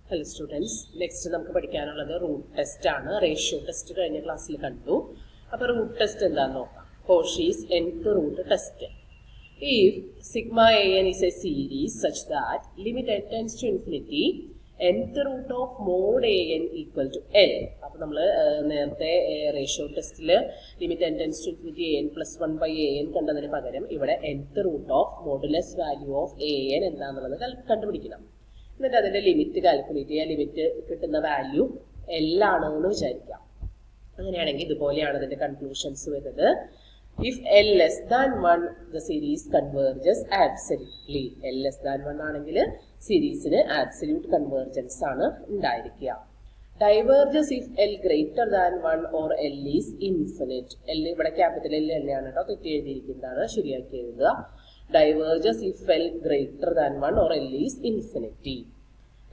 Hello students, next നമുക്ക് പഠിക്കാനുള്ളത് root test ആണ്. റേഷ്യോ ടെസ്റ്റ് കഴിഞ്ഞ ക്ലാസ്സിൽ കണ്ടു. അപ്പോൾ റൂട്ട് ടെസ്റ്റ് എന്താണെന്ന് നോക്കാം. Cauchy's nth root test. If sigma an is a series such that limit n tends to infinity, nth root of mod an equal to L. അപ്പോൾ നമ്മൾ നേരത്തെ റേഷ്യോ ടെസ്റ്റിൽ limit n tends to infinity an plus 1 by an കണ്ടതിന് പകരം ഇവിടെ nth root of modulus value of an എന്താണെന്നുള്ളത് കണ്ടുപിടിക്കണം. എന്നിട്ട് അതിൻ്റെ ലിമിറ്റ് കാൽക്കുലേറ്റ് ചെയ്യുക. ലിമിറ്റ് കിട്ടുന്ന വാല്യൂ L ആണെന്ന് വിചാരിക്കാം. അങ്ങനെയാണെങ്കിൽ ഇതുപോലെയാണ് അതിൻ്റെ കൺക്ലൂഷൻസ് വരുന്നത്. If L less than 1, the series converges absolutely. L less than 1 ആണെങ്കിൽ സീരീസിന് ആബ്സല്യൂട്ട് കൺവേർജൻസ് ആണ് ഉണ്ടായിരിക്കുക. Diverges if L greater than 1 or L is infinite. L ഇവിടെ ക്യാപിറ്റൽ L തന്നെയാണ് കേട്ടോ, തെറ്റി എഴുതിയിരിക്കുന്നതാണ്, ശരിയാക്കി എഴുതുക. Diverges if L greater than 1 or L is infinity.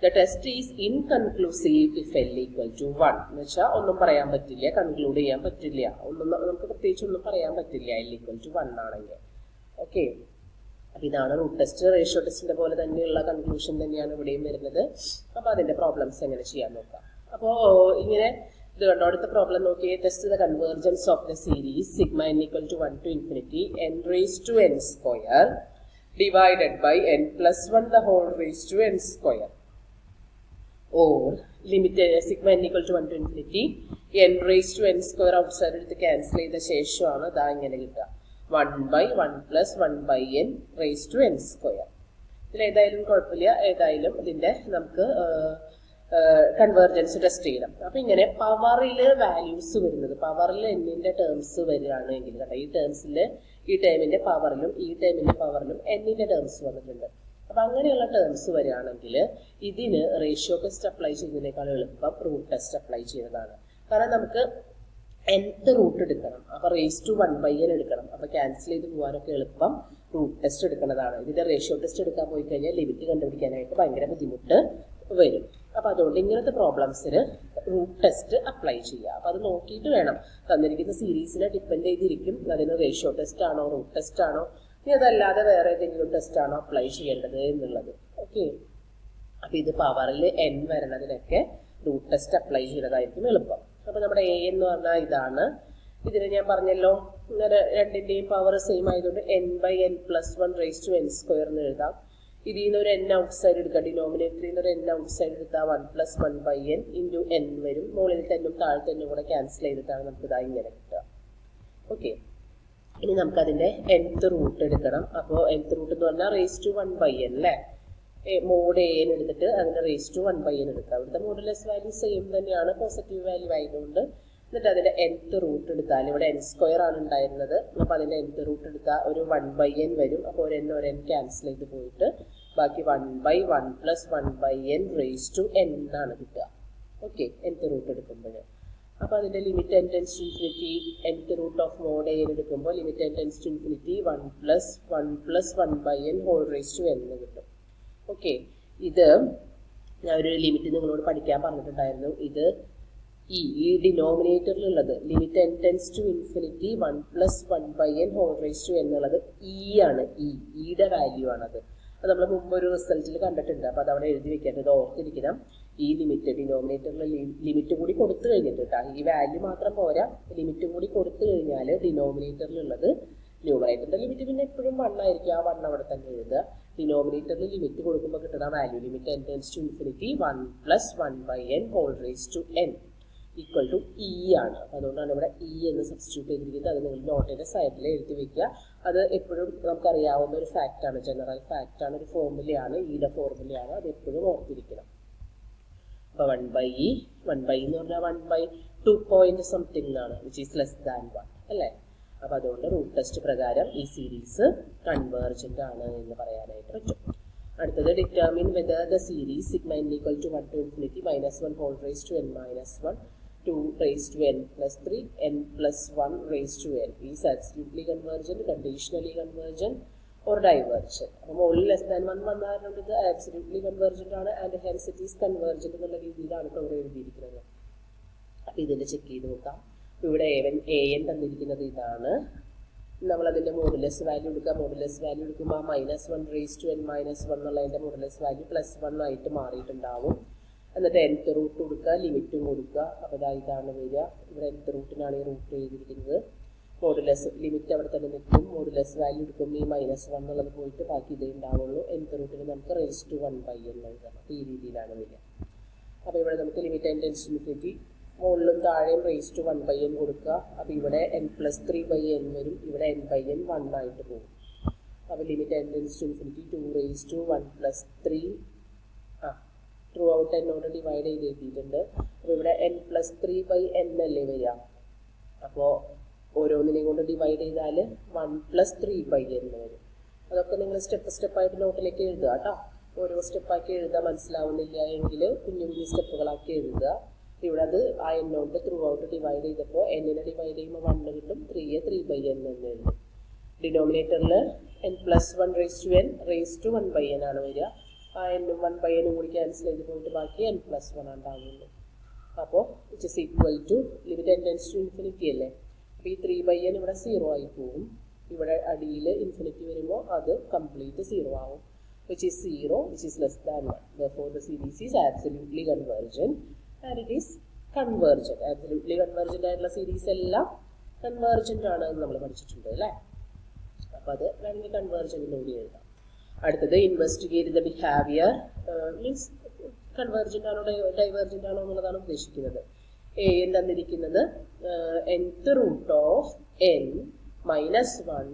The test is inconclusive if L equal to 1. എന്ന് വെച്ചാൽ ഒന്നും പറയാൻ പറ്റില്ല, കൺക്ലൂഡ് ചെയ്യാൻ പറ്റില്ല, നമുക്ക് പ്രത്യേകിച്ച് ഒന്നും പറയാൻ പറ്റില്ല L equal to 1 ആണെങ്കിൽ. ഓക്കെ, അപ്പം ഇതാണ് റൂട്ട് ടെസ്റ്റ്. റേഷ്യോ ടെസ്റ്റിന്റെ പോലെ തന്നെയുള്ള കൺക്ലൂഷൻ തന്നെയാണ് ഇവിടെയും വരുന്നത്. അപ്പോൾ അതിന്റെ പ്രോബ്ലംസ് എങ്ങനെ ചെയ്യാൻ നോക്കാം. അപ്പോൾ ഇങ്ങനെ ഇത് കണ്ടോ, അടുത്ത പ്രോബ്ലം നോക്കിയേ. Test the convergence of the series sigma n equal to 1 to infinity n raised to n square divided by n plus 1 the whole raised to n square. Or limit sigma n equal to 1 to infinity n raised to n square outside എടുത്ത് cancel ചെയ്ത ശേഷമാണ് ഇതാ ഇങ്ങനെ കിട്ടുക. 1 by 1 plus 1 by n raised to n square. ഇതിൽ ഏതായാലും കുഴപ്പമില്ല, ഏതായാലും ഇതിൻ്റെ നമുക്ക് കൺവേർജൻസ് ടെസ്റ്റ് ചെയ്യണം. അപ്പം ഇങ്ങനെ പവറിൽ വാല്യൂസ് വരുന്നത്, പവറിൽ എന്നിൻ്റെ ടേംസ് വരികയാണെങ്കിൽ കേട്ടോ, ഈ ടേംസിൽ ഈ ടേമിൻ്റെ പവറിലും ഈ ടേമിൻ്റെ പവറിലും എന്നിൻ്റെ ടേംസ് വന്നിട്ടുണ്ട്. അപ്പം അങ്ങനെയുള്ള ടേംസ് വരികയാണെങ്കിൽ ഇതിന് റേഷ്യോ ടെസ്റ്റ് അപ്ലൈ ചെയ്യുന്നതിനേക്കാൾ എളുപ്പം റൂട്ട് ടെസ്റ്റ് അപ്ലൈ ചെയ്യുന്നതാണ്. കാരണം നമുക്ക് nth റൂട്ട് എടുക്കണം, അപ്പോൾ റേസ് ടു 1 by n എടുക്കണം. അപ്പോൾ ക്യാൻസൽ ചെയ്ത് പോകാനൊക്കെ എളുപ്പം റൂട്ട് ടെസ്റ്റ് എടുക്കുന്നതാണ്. ഇതിൻ്റെ റേഷ്യോ ടെസ്റ്റ് എടുക്കാൻ പോയി കഴിഞ്ഞാൽ ലിമിറ്റ് കണ്ടുപിടിക്കാനായിട്ട് ഭയങ്കര ബുദ്ധിമുട്ട് വരും. അപ്പോൾ അതുകൊണ്ട് ഇങ്ങനത്തെ പ്രോബ്ലംസിന് റൂട്ട് ടെസ്റ്റ് അപ്ലൈ ചെയ്യുക. അപ്പോൾ അത് നോക്കിയിട്ട് വേണം, തന്നിരിക്കുന്ന സീരീസിനെ ഡിപ്പെൻഡ് ചെയ്തിരിക്കും അതിന് റേഷ്യോ ടെസ്റ്റ് ആണോ റൂട്ട് ടെസ്റ്റ് ആണോ ഇനി അതല്ലാതെ വേറെ ഏതെങ്കിലും ടെസ്റ്റ് ആണോ അപ്ലൈ ചെയ്യേണ്ടത് എന്നുള്ളത്. ഓക്കെ, അപ്പോൾ ഇത് പവറിൽ n വരണതിനൊക്കെ റൂട്ട് ടെസ്റ്റ് അപ്ലൈ ചെയ്തതായിരിക്കും എളുപ്പം. അപ്പോൾ നമ്മുടെ a എന്ന് പറഞ്ഞാൽ ഇതാണ്. ഇതിന് ഞാൻ പറഞ്ഞല്ലോ രണ്ടിൻ്റെയും പവർ സെയിം ആയതുകൊണ്ട് n by n plus 1 raised to n square എന്ന് എഴുതാം. ഇതിൽ നിന്ന് ഒരു n ഔട്ട് സൈഡ് എടുക്കുക, ഡിനോമിനേറ്ററിൽ നിന്ന് ഒരു n ഔട്ട് സൈഡ് എടുത്താൽ 1 plus 1 by n into n വരും. മുകളിൽ തന്നും താഴെ കൂടെ ക്യാൻസൽ ചെയ്തിട്ടാണ് നമുക്ക് ഇതാ ഇങ്ങനെ കിട്ടുക. ഓക്കെ, ഇനി നമുക്കതിൻ്റെ nth റൂട്ട് എടുക്കണം. അപ്പോൾ nth റൂട്ട് എന്ന് പറഞ്ഞാൽ റേസ് ടു 1 by n അല്ലേ. മോഡ് an എടുത്തിട്ട് അതിൻ്റെ റേസ് ടു 1 by n എടുക്കുക. അവിടുത്തെ മോഡുലസ് വാല്യൂ സെയിം തന്നെയാണ്, പോസിറ്റീവ് വാല്യൂ ആയതുകൊണ്ട്. എന്നിട്ട് അതിൻ്റെ nth റൂട്ട് എടുത്താൽ ഇവിടെ n സ്ക്വയർ ആണ് ഉണ്ടായിരുന്നത്, അപ്പോൾ അതിൻ്റെ nth റൂട്ട് എടുത്താൽ ഒരു 1 by n വരും. അപ്പോൾ ഒരു n ക്യാൻസൽ ചെയ്ത് പോയിട്ട് ബാക്കി 1 by 1 plus 1 by n raise to n ആണ് കിട്ടുക. ഓക്കെ, nth റൂട്ട് എടുക്കുമ്പോൾ അപ്പോൾ അതിൻ്റെ limit n tends to infinity nth root of mod an എടുക്കുമ്പോൾ limit n tends to infinity 1 plus 1 by n whole raise to n കിട്ടും. Okay, ഇത് ഞാൻ ഒരു ലിമിറ്റ് നിങ്ങളോട് പഠിക്കാൻ പറഞ്ഞിട്ടുണ്ടായിരുന്നു. ഇത് ഈ ഡിനോമിനേറ്ററിലുള്ളത് limit n tends to infinity 1 plus 1 by n whole raise to എന്നുള്ളത് ആണ്. ഇയുടെ വാല്യൂ ആണത്. അത് നമ്മൾ മുമ്പ് ഒരു റിസൾട്ടിൽ കണ്ടിട്ടുണ്ട്. അപ്പോൾ അതവിടെ എഴുതി വെക്കേണ്ടത് ഓർത്തിരിക്കണം. ഈ ലിമിറ്റ് ഡിനോമിനേറ്ററിൽ ലിമിറ്റ് കൂടി കൊടുത്തു കഴിഞ്ഞിട്ട് കേട്ടോ, ഈ വാല്യൂ മാത്രം പോരാ, ലിമിറ്റും കൂടി കൊടുത്തു കഴിഞ്ഞാൽ ഡിനോമിനേറ്ററിലുള്ളത് ന്യൂമറേറ്ററിൻ്റെ ലിമിറ്റ് പിന്നെ എപ്പോഴും 1 ആയിരിക്കും. ആ 1 അവിടെ തന്നെ എഴുതുക. ഡിനോമിനേറ്ററിൽ ലിമിറ്റ് കൊടുക്കുമ്പോൾ കിട്ടുന്ന value limit n tends to infinity 1 plus 1 by n whole raise to n equal to ആണ്. അതുകൊണ്ടാണ് ഇവിടെ എന്ന് സബ്സ്റ്റിറ്റ്യൂട്ട് ചെയ്തിരിക്കുന്നത്. അത് നിങ്ങൾ നോട്ടിൻ്റെ സൈഡിൽ എഴുതി വയ്ക്കുക. അത് എപ്പോഴും നമുക്കറിയാവുന്ന ഒരു ഫാക്റ്റാണ്, ജനറൽ ഫാക്റ്റാണ്, ഒരു ഫോർമുലയാണ്, ഈയുടെ ഫോർമുലയാണ്. അത് എപ്പോഴും ഓർത്തിരിക്കണം. അപ്പോൾ 1 by എന്ന് പറഞ്ഞാൽ 1 by 2 പോയിന്റ് സംതിങ് എന്നാണ്, വിച്ച് ഈസ് ലെസ് ദാൻ 1 അല്ലേ. അപ്പോൾ അതുകൊണ്ട് റൂട്ട് ടെസ്റ്റ് പ്രകാരം ഈ സീരീസ് കൺവേർജൻ്റ് ആണ് എന്ന് പറയാനായിട്ട് പറ്റും. അടുത്തത് determine whether the series sigma n equal to 1 to infinity minus 1 whole raised to n minus 1 2 raised to n plus 3 n plus 1 raised to n is absolutely convergent, conditionally convergent or divergent. അപ്പോൾ മുകളിൽ less than 1 വന്നാലും ഇത് absolutely convergent ആണ് and hence it is convergent എന്നുള്ള രീതിയിലാണ് ഇപ്പോൾ ഇവിടെ എഴുതിയിരിക്കുന്നത്. അപ്പോൾ ഇതിൻ്റെ ചെക്ക് ചെയ്ത് നോക്കാം. ഇവിടെ an തന്നിരിക്കുന്നത് ഇതാണ്. നമ്മളതിൻ്റെ മോഡുലസ് വാല്യൂ എടുക്കുക. മോഡുലസ് വാല്യൂ എടുക്കുമ്പോൾ -1 raised to n minus 1 എന്നുള്ളതിൻ്റെ മോഡുലസ് വാല്യൂ +1 ആയിട്ട് മാറിയിട്ടുണ്ടാവും. എന്നിട്ട് nth റൂട്ട് കൊടുക്കുക, ലിമിറ്റും കൊടുക്കുക. അപ്പോൾ ഇതാണ് വരിക. ഇവിടെ nth റൂട്ടിനാണ് ഈ റൂട്ട് എഴുതിയിരിക്കുന്നത്. മോഡുലസ് ലിമിറ്റ് അവിടെ തന്നെ നിൽക്കും. മോഡുലസ് വാല്യൂ എടുക്കുമ്പോൾ ഈ -1 എന്നുള്ളത് പോയിട്ട് ബാക്കി ഇതേ ഉണ്ടാവുള്ളൂ. nth റൂട്ടിന് നമുക്ക് (1/n) എഴുതാം. അപ്പോൾ ഈ രീതിയിലാണ് വരിക. അപ്പോൾ ഇവിടെ നമുക്ക് limit n tends to infinity, മുകളിലും താഴെയും (1/n) കൊടുക്കുക. അപ്പോൾ ഇവിടെ n+3/n വരും. ഇവിടെ n/n 1 ആയിട്ട് പോകും. അപ്പോൾ limit n tends to infinity 2(1+3) throughout എന്നോട് ഡിവൈഡ് ചെയ്ത് എഴുതിയിട്ടുണ്ട്. അപ്പോൾ ഇവിടെ n+3/n അല്ലേ വരിക. അപ്പോൾ ഓരോന്നിനെയും കൊണ്ട് ഡിവൈഡ് ചെയ്താൽ 1+3/n വരും. അതൊക്കെ നിങ്ങൾ സ്റ്റെപ്പായിട്ട് നോട്ടിലേക്ക് എഴുതുക കേട്ടോ. ഓരോ സ്റ്റെപ്പാക്കി എഴുതാൻ മനസ്സിലാവുന്നില്ല എങ്കിൽ കുഞ്ഞു കുഞ്ഞു സ്റ്റെപ്പുകളാക്കി എഴുതുക. ഇവിടെ അത് ആ എന്നോട് ത്രൂ ഔട്ട് ഡിവൈഡ് ചെയ്തപ്പോൾ എന്നിനെ ഡിവൈഡ് ചെയ്യുമ്പോൾ 1 കിട്ടും. 3/n എന്ന് എഴുതും. ഡിനോമിനേറ്ററിൽ n+1/n ആണ് വരിക. ആ n-ഉം 1/n-ഉം കൂടി ക്യാൻസൽ ചെയ്ത് പോയിട്ട് ബാക്കി n+1 ഉണ്ടാവുള്ളൂ. അപ്പോൾ which is equal to limit n tends to infinity അല്ലേ. അപ്പോൾ ഈ 3/n ഇവിടെ 0 ആയി പോകും. ഇവിടെ അടിയിൽ ഇൻഫിനിറ്റി വരുമ്പോൾ അത് കംപ്ലീറ്റ് 0 ആവും. which is 0, which is less than 1. Therefore, the series is absolutely convergent and it is convergent. Absolutely convergent ആയിട്ടുള്ള സീരീസ് എല്ലാം കൺവേർജന്റ് ആണ് എന്ന് നമ്മൾ പഠിച്ചിട്ടുണ്ട് അല്ലേ. അപ്പോൾ അത് വേണമെങ്കിൽ കൺവേർജന്റിലൂടെ എഴുതാം. അടുത്തത് investigate the behaviour, means convergent ആണോ ഡൈവേർജന്റ് ആണോ എന്നുള്ളതാണ് ഉദ്ദേശിക്കുന്നത്. n തന്നിരിക്കുന്നത് nth root of n -1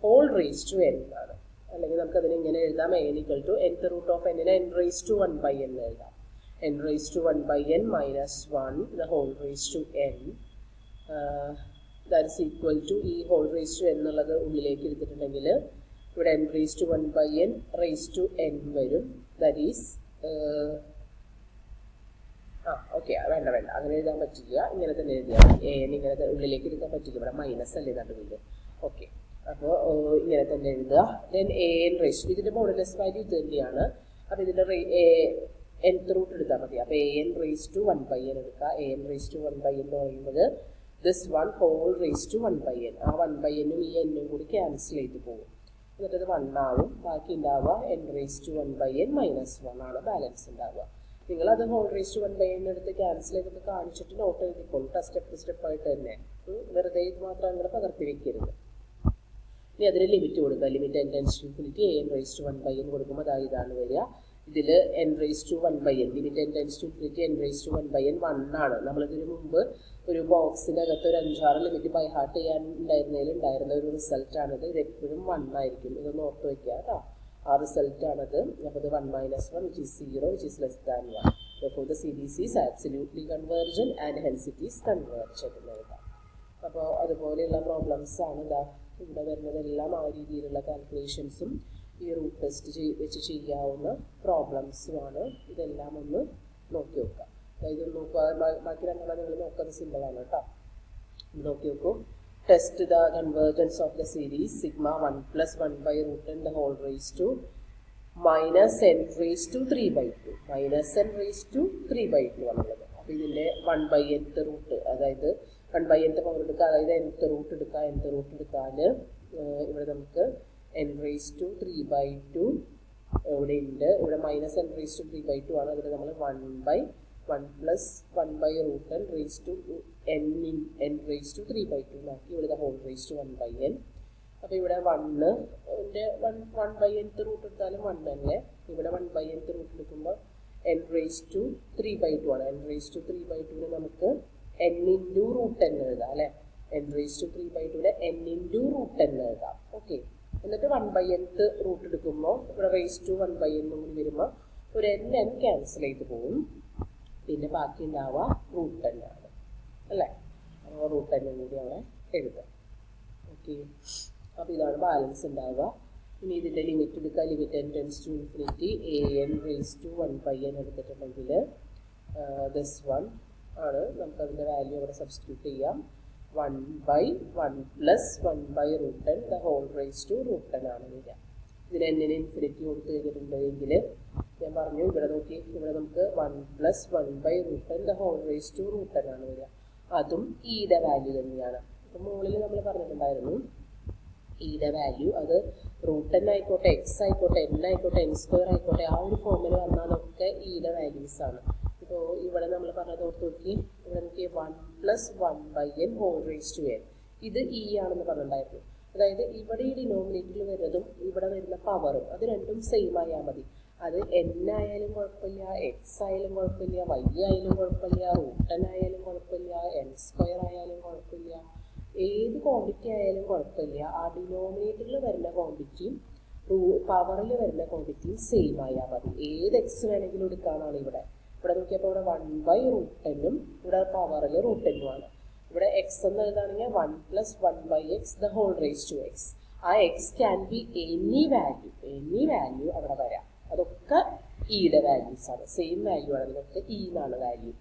whole raise to n ആണ്. അല്ലെങ്കിൽ നമുക്കതിനെ ഇങ്ങനെ എഴുതാം, n = nth റൂട്ട് ഓഫ് n-നെ n⁻⁴ എഴുതാം. n⁻⁴ -1 the whole raised to n, that is equal to ഈ ഹോൾ റേസ് ടു n എന്നുള്ളത് ഉള്ളിലേക്ക് എടുത്തിട്ടുണ്ടെങ്കിൽ ഇവിടെ n⁻⁴ raised to n വരും. ദാറ്റ് ഈസ് ഓക്കെ, വേണ്ട അങ്ങനെ എഴുതാൻ പറ്റില്ല. ഇങ്ങനെ തന്നെ എഴുതിയാൽ n ഇങ്ങനെ ഉള്ളിലേക്ക് എടുക്കാൻ പറ്റില്ല. ഇവിടെ മൈനസ് അല്ലേ നടുവിൽ. ഓക്കെ, അപ്പോൾ ഇങ്ങനെ തന്നെ എഴുതുക. ദെൻ an റേസ് ടു, ഇതിൻ്റെ മോഡുലസ് വാല്യൂ ഇത് തന്നെയാണ്. അപ്പോൾ ഇതിൻ്റെ nth റൂട്ട് എടുത്താൽ മതി. അപ്പോൾ an⁻⁴ എടുക്കുക. an⁻⁴ എന്ന് പറയുമ്പോൾ this 1 whole raise to 1/n. ആ 1/n-ഉം ഈ n-ഉം കൂടി ക്യാൻസൽ ചെയ്ത് പോകും. എന്നിട്ടത് 1 ആവും. ബാക്കി ഉണ്ടാവുക n⁻⁴ -1 ആണ് ബാലൻസ് ഉണ്ടാവുക. നിങ്ങളത് ഹോൾ റേസ് ടു 1/n എടുത്ത് ക്യാൻസൽ ചെയ്തൊക്കെ കാണിച്ചിട്ട് നോട്ട് എഴുതിക്കോളൂ. സ്റ്റെപ്പായിട്ട് തന്നെ, വെറുതെ ഇത് മാത്രം അങ്ങനെ പകർത്തി വെക്കരുത്. ഇനി അതിന് ലിമിറ്റ് കൊടുക്കുക. Limit n tends to infinity an⁻⁴ കൊടുക്കുമ്പോൾ ഇതാണ് വരിക. ഇതിൽ n⁻⁴ limit n tends to infinity n⁻⁴ 1 ആണ്. നമ്മളിതിന് മുമ്പ് ഒരു ബോക്സിനകത്ത് ഒരു 5-6 ലിമിറ്റ് ബൈ ഹാർട്ട് ചെയ്യാൻ ഉണ്ടായിരുന്ന ഒരു റിസൾട്ടാണിത്. ഇത് എപ്പോഴും 1 ആയിരിക്കും. ഇതൊന്ന് ഓർത്ത് വയ്ക്കുക കേട്ടോ. ആ റിസൾട്ടാണത്. അപ്പോൾ ഇത് 1 - 1 which is 0, which is less than 1. Therefore the series is absolutely convergent and hence it is convergent എന്ന് എഴുതാം. അപ്പോൾ അതുപോലെയുള്ള പ്രോബ്ലംസ് ആണ് ഇവിടെ വരുന്നതെല്ലാം. ആ രീതിയിലുള്ള കാൽക്കുലേഷൻസും ഈ റൂട്ട് ടെസ്റ്റ് വെച്ച് ചെയ്യാവുന്ന പ്രോബ്ലംസുമാണ്. ഇതെല്ലാം ഒന്ന് നോക്കി നോക്കുക. അതായത് നോക്കുക, ബാക്കി രണ്ടെണ്ണം നിങ്ങൾ നോക്കുന്നത് സിമ്പിളാണ് കേട്ടോ. നോക്കി നോക്കൂ. Test the convergence of the series sigma 1 + 1/√n the whole raised to -n⁻⁴ -n⁻⁴ ആണുള്ളത്. അപ്പോൾ ഇതിൻ്റെ 1/nth റൂട്ട്, അതായത് 1/nth പവർ എടുക്കുക, അതായത് nth റൂട്ട് എടുക്കുക. nth റൂട്ട് എടുത്താൽ ഇവിടെ നമുക്ക് n⁻⁴ ഇവിടെ ഉണ്ട്. ഇവിടെ -n⁻⁴ ആണ്. അതിൽ നമ്മൾ 1/1 + 1/√n raised to n⁻⁴ ആക്കി. ഇവിടെ ഹോൾ റേസ് ടു 1/n. അപ്പോൾ ഇവിടെ 1/nth റൂട്ട് എടുത്താലും 1 തന്നെ. ഇവിടെ 1/nth റൂട്ട് എടുക്കുമ്പോൾ n⁻⁴ ആണ്. n⁻⁴ നമുക്ക് n⁻√n എഴുതാം അല്ലേ. n⁻⁴ n⁻√n എഴുതാം. ഓക്കെ, എന്നിട്ട് 1/nth റൂട്ട് എടുക്കുമ്പോൾ ഇവിടെ റേസ് ടു 1/n കൂടി വരുമ്പോൾ ഒരു n ക്യാൻസൽ ചെയ്ത് പോകും. പിന്നെ ബാക്കി ഉണ്ടാവുക √n ആണ് അല്ലേ. അപ്പോൾ √n കൂടി അവിടെ എഴുതാം. ഓക്കെ, അപ്പോൾ ഇതാണ് ബാലൻസ് ഉണ്ടാവുക. ഇനി ഇതിൻ്റെ ലിമിറ്റ് എടുക്കുക. Limit n tends to infinity an⁻⁴ എടുത്തിട്ടുണ്ടെങ്കിൽ ദിസ് 1 ആണ്. നമുക്കതിൻ്റെ വാല്യൂ അവിടെ സബ്സ്റ്റിറ്റ്യൂട്ട് ചെയ്യാം. 1/1 + 1/√n the whole raised to √n ആണ് വരിക. ഇതിന് n-ന് ഇൻഫിനിറ്റി കൊടുത്തു കഴിഞ്ഞിട്ടുണ്ടെങ്കിൽ ഞാൻ പറഞ്ഞു, ഇവിടെ നോക്കി, ഇവിടെ നമുക്ക് 1 + 1/√n the whole raised to √n ആണ് വരിക. അതും ഇയുടെ വാല്യൂ തന്നെയാണ്. അപ്പം മുകളിൽ നമ്മൾ പറഞ്ഞിട്ടുണ്ടായിരുന്നു ഇയുടെ വാല്യൂ അത് √n ആയിക്കോട്ടെ, x ആയിക്കോട്ടെ, n ആയിക്കോട്ടെ, n² ആയിക്കോട്ടെ, ആ ഒരു ഫോമിൽ വന്നാലൊക്കെ ഇയുടെ വാല്യൂസ് ആണ്. അപ്പോൾ ഇവിടെ നമ്മൾ പറഞ്ഞത് ഓർത്ത് നോക്കി, ഇവിടെ നോക്കി 1 + 1/n whole raise to n, ഇത് ഇ ആണെന്ന് പറഞ്ഞിട്ടുണ്ടായിരുന്നു. അതായത് ഇവിടെ ഈ ഡിനോമിനേറ്ററിൽ വരുന്നതും ഇവിടെ വരുന്ന പവറും അത് രണ്ടും സെയിം ആയാൽ മതി. അത് n ആയാലും കുഴപ്പമില്ല, x ആയാലും കുഴപ്പമില്ല, y ആയാലും കുഴപ്പമില്ല, √n ആയാലും കുഴപ്പമില്ല, n² ആയാലും കുഴപ്പമില്ല, ഏത് ക്വാണ്ടിറ്റി ആയാലും കുഴപ്പമില്ല. ആ ഡിനോമിനേറ്ററിൽ വരുന്ന ക്വാണ്ടിറ്റിയും പവറിൽ വരുന്ന ക്വാണ്ടിറ്റിയും സെയിം ആയാൽ മതി. ഏത് എക്സ് വേണമെങ്കിലും എടുക്കാനാണ് ഇവിടെ. ഇവിടെ നോക്കിയപ്പോൾ ഇവിടെ 1/√n ഇവിടെ പവറിൽ √n ആണ്. ഇവിടെ എക്സ് എന്ന് എഴുതാണെങ്കിൽ 1 + 1/x the whole raise to x. ആ x can be any value അവിടെ വരാം. അതൊക്കെ ഇയുടെ വാല്യൂസ് ആണ്, സെയിം വാല്യൂ ആണ്, അതിനൊക്കെ ഇ എന്നാണ് വാല്യൂ.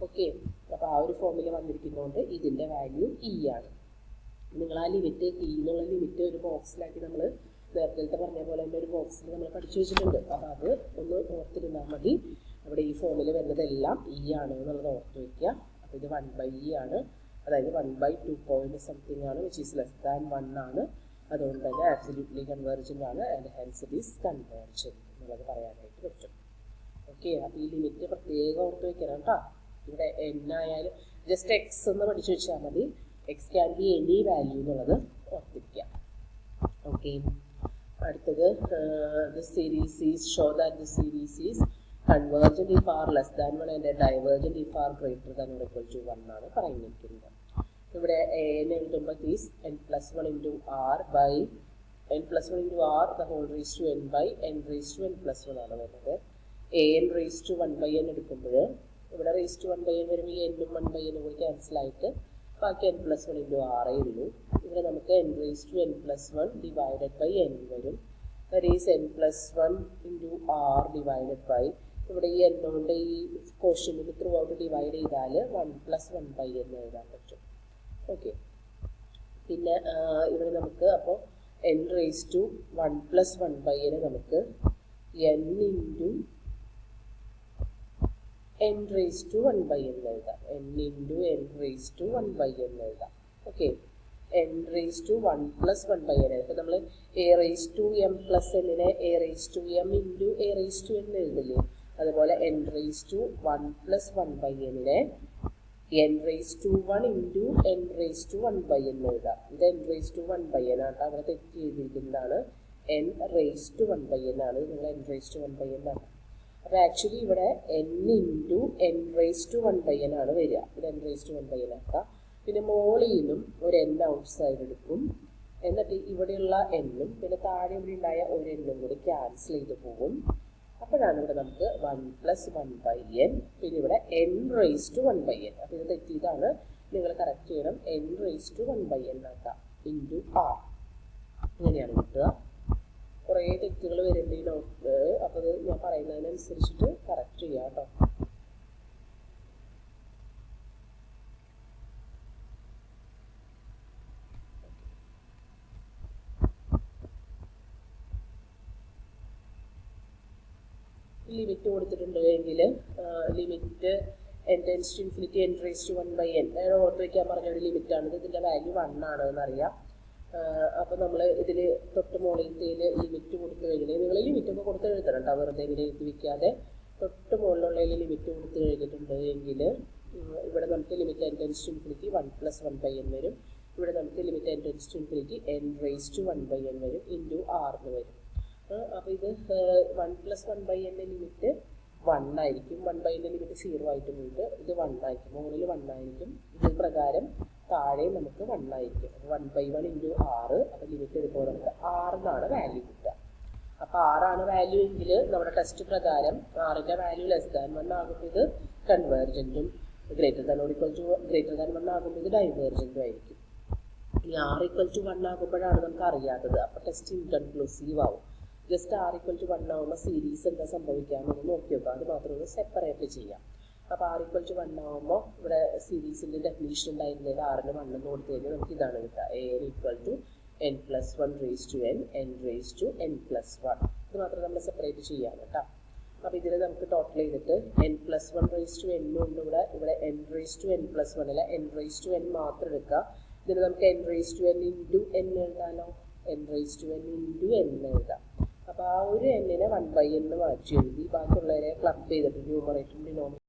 ഓക്കെ, അപ്പോൾ ആ ഒരു ഫോമിൽ വന്നിരിക്കുന്നതുകൊണ്ട് ഇതിൻ്റെ വാല്യൂ ഇ ആണ്. നിങ്ങൾ ആ ലിമിറ്റ് ഇ എന്നുള്ള ലിമിറ്റ് ഒരു ബോക്സിലാക്കി നമ്മൾ നേരത്തെ പറഞ്ഞ പോലെ തന്നെ ഒരു ബോക്സിൽ നമ്മൾ പഠിച്ചു വെച്ചിട്ടുണ്ട്. അപ്പോൾ അത് ഒന്ന് ഓർത്തിരുന്നാൽ മതി. അവിടെ ഈ ഫോമിൽ വരുന്നതെല്ലാം ഇ ആണ് എന്നുള്ളത് ഓർത്ത് വയ്ക്കുക. അപ്പോൾ ഇത് 1/e ആണ്, അതായത് 1/2 ആണ്, വിച്ച് ഈസ് ലെസ് ദാൻ 1 ആണ്. അതുകൊണ്ട് തന്നെ ആബ്സല്യൂട്ട്ലി കൺവേർജൻ്റ് ആണ്, and hence it is convergent എന്നുള്ളത് പറയാനായിട്ട് പറ്റും. ഓക്കെ, അപ്പോൾ ഈ ലിമിറ്റ് പ്രത്യേകം ഓർത്ത് വയ്ക്കണം കേട്ടോ. ഇവിടെ n ആയാലും ജസ്റ്റ് എക്സ് എന്ന് പഠിച്ചു വെച്ചാൽ മതി. X can be any value എന്നുള്ളത് ഓർത്തിരിക്കുക. ഓക്കെ, അടുത്തത് the series is show that the series is convergent if r less than 1 and divergent if r greater than or equal to 1 ആണ് പറഞ്ഞിരിക്കുന്നത്. ഇവിടെ n എഴുതുമ്പോൾ is n+1 into r by n+1 into r the whole raised to n by n raised to n+1 ആണ് വരുന്നത്. an raised to 1/n എടുക്കുമ്പോൾ ഇവിടെ raised to 1/n വരുമ്പോൾ ഈ n ഉം 1/n കൂടി ക്യാൻസൽ ആയിട്ട് ബാക്കി n+1 into r ഉള്ളൂ. ഇവിടെ നമുക്ക് n raised to n+1 divided by n വരും. that is n+1 into r divided by, ഇവിടെ ഈ n കൊണ്ട് ഈ ക്വോഷ്യൻ്റിൽ ത്രൂ ഔട്ട് ഡിവൈഡ് ചെയ്താൽ 1 + 1/n എഴുതാൻ പറ്റും. ഓക്കെ, പിന്നെ ഇവിടെ നമുക്ക് അപ്പോൾ n raised to 1 + 1/n നമുക്ക് n into n raised to 1/n എഴുതാം. n into n raised to 1/n എഴുതാം. Okay, n raised to 1 + 1/n. അപ്പോൾ നമ്മൾ a raised to m plus n-നെ a raised to m into a raised to n എഴുതില്ലേ, അതുപോലെ n raised to 1 + 1/n-നെ n raised to 1 into n raised to 1/n എഴുതാം. ഇത് n raised to 1/n ആണ്, അവിടെ തെറ്റി എഴുതിയിരിക്കുന്നതാണ്. n raised to 1/n ആണ്, നിങ്ങൾ n raised to 1/n ആണ്. അപ്പോൾ ആക്ച്വലി ഇവിടെ n into n raised to 1/n ആണ് വരിക. ഇത് n raised to 1/n ആക്കാം. പിന്നെ മോളിൽ നിന്നും ഒരു n ഔട്ട് സൈഡ് എടുക്കും. എന്നിട്ട് ഇവിടെയുള്ള n-ഉം പിന്നെ താഴെ ഇവിടെ ഉണ്ടായ ഒരു n-ഉം കൂടി ക്യാൻസൽ ചെയ്ത് പോകും. അപ്പോഴാണ് ഇവിടെ നമുക്ക് 1 + 1/n, പിന്നെ ഇവിടെ n raised to 1/n. അപ്പോൾ ഇത് തെറ്റിയതാണ്, നിങ്ങൾ കറക്റ്റ് ചെയ്യണം. n raised to 1/n ആക്കാം ഇൻറ്റു r. ഇങ്ങനെയാണ് കിട്ടുക. കുറേ തെറ്റുകൾ വരുന്നുണ്ട് ഈ നോട്ട്, അപ്പോൾ അത് ഞാൻ പറയുന്നതിനനുസരിച്ചിട്ട് കറക്റ്റ് ചെയ്യാം കേട്ടോ. ലിമിറ്റ് കൊടുത്തിട്ടുണ്ട് എങ്കിൽ limit n tends to infinity n raised to 1/n ഓർത്ത് വയ്ക്കാൻ പറഞ്ഞ ഒരു ലിമിറ്റാണിത്. ഇതിൻ്റെ വാല്യൂ 1 ആണ് എന്നറിയാം. അപ്പോൾ നമ്മൾ ഇതിൽ തൊട്ട് മുകളിലത്തേൽ ലിമിറ്റ് കൊടുത്തു കഴിഞ്ഞാൽ നിങ്ങൾ ലിമിറ്റൊക്കെ കൊടുത്ത് എഴുതണം കേട്ടോ, വെറുതെ ഇങ്ങനെ എഴുതി വയ്ക്കാതെ. തൊട്ട് മുകളിലുള്ളതിൽ ലിമിറ്റ് കൊടുത്ത് കഴിഞ്ഞിട്ടുണ്ട് എങ്കിൽ ഇവിടെ നമുക്ക് limit n tends to infinity 1 + 1/n വരും. ഇവിടെ നമുക്ക് limit n tends to infinity n raised to 1/n വരും ഇൻറ്റു r വരും. അപ്പോൾ ഇത് 1 + 1/n ലിമിറ്റ് 1 ആയിരിക്കും. 1/n ലിമിറ്റ് 0 ആയിട്ട് പോയിട്ട് ഇത് 1 ആയിരിക്കും, മുകളിൽ 1 ആയിരിക്കും. ഇത് പ്രകാരം താഴെ നമുക്ക് 1 ആയിരിക്കും. അപ്പോൾ 1/1 ഇൻറ്റു r. അപ്പോൾ ലിമിറ്റ് എടുക്കുമ്പോൾ നമുക്ക് r എന്നാണ് വാല്യൂ കിട്ടുക. അപ്പോൾ r ആണ് വാല്യൂ എങ്കിൽ നമ്മുടെ ടെസ്റ്റ് പ്രകാരം r-ൻ്റെ വാല്യൂ ലെസ് ദാൻ 1 ആകുമ്പോൾ ഇത് കൺവേർജൻറ്റും, greater than or equal to greater than 1 ആകുമ്പോൾ ഇത് ഡൈവേർജൻറ്റും ആയിരിക്കും. ഈ r = 1 ആകുമ്പോഴാണ് നമുക്ക് അറിയാത്തത്, അപ്പോൾ ടെസ്റ്റ് ഇൻകൺക്ലൂസീവ് ആവും. ജസ്റ്റ് r = 1 ആകുമ്പോൾ സീരീസ് എന്താ സംഭവിക്കാമെന്ന് നോക്കി നോക്കുക, അത് മാത്രം ഒന്ന് സെപ്പറേറ്റ് ചെയ്യാം. അപ്പോൾ r = 1 ആകുമ്പോൾ ഇവിടെ സീരീസിൻ്റെ ഡെഫിനീഷൻ ഉണ്ടായിരുന്നതിൽ r-ന് 1 എന്ന് കൊടുത്തു കഴിഞ്ഞാൽ നമുക്ക് ഇതാണ് കിട്ടുക. an = n+1 raised to n, n raised to n+1. ഇത് മാത്രം നമ്മൾ സെപ്പറേറ്റ് ചെയ്യാം കേട്ടോ. അപ്പോൾ ഇതിൽ നമുക്ക് ടോട്ടൽ ചെയ്തിട്ട് n+1 raised to n ഉണ്ട്. ഇവിടെ n raised to n+1 അല്ല, n raised to n മാത്രം എടുക്കുക. ഇതിന് നമുക്ക് n raised to n into n എഴുതാമല്ലോ, n raised to n into n എഴുതാം. അപ്പോൾ ആ ഒരു n-നെ 1/n മാറ്റി എഴുതി, ബാക്കിയുള്ളവരെ ക്ലബ് ചെയ്തിട്ട് ന്യൂമറേറ്ററും ഡിനോമിനേറ്ററും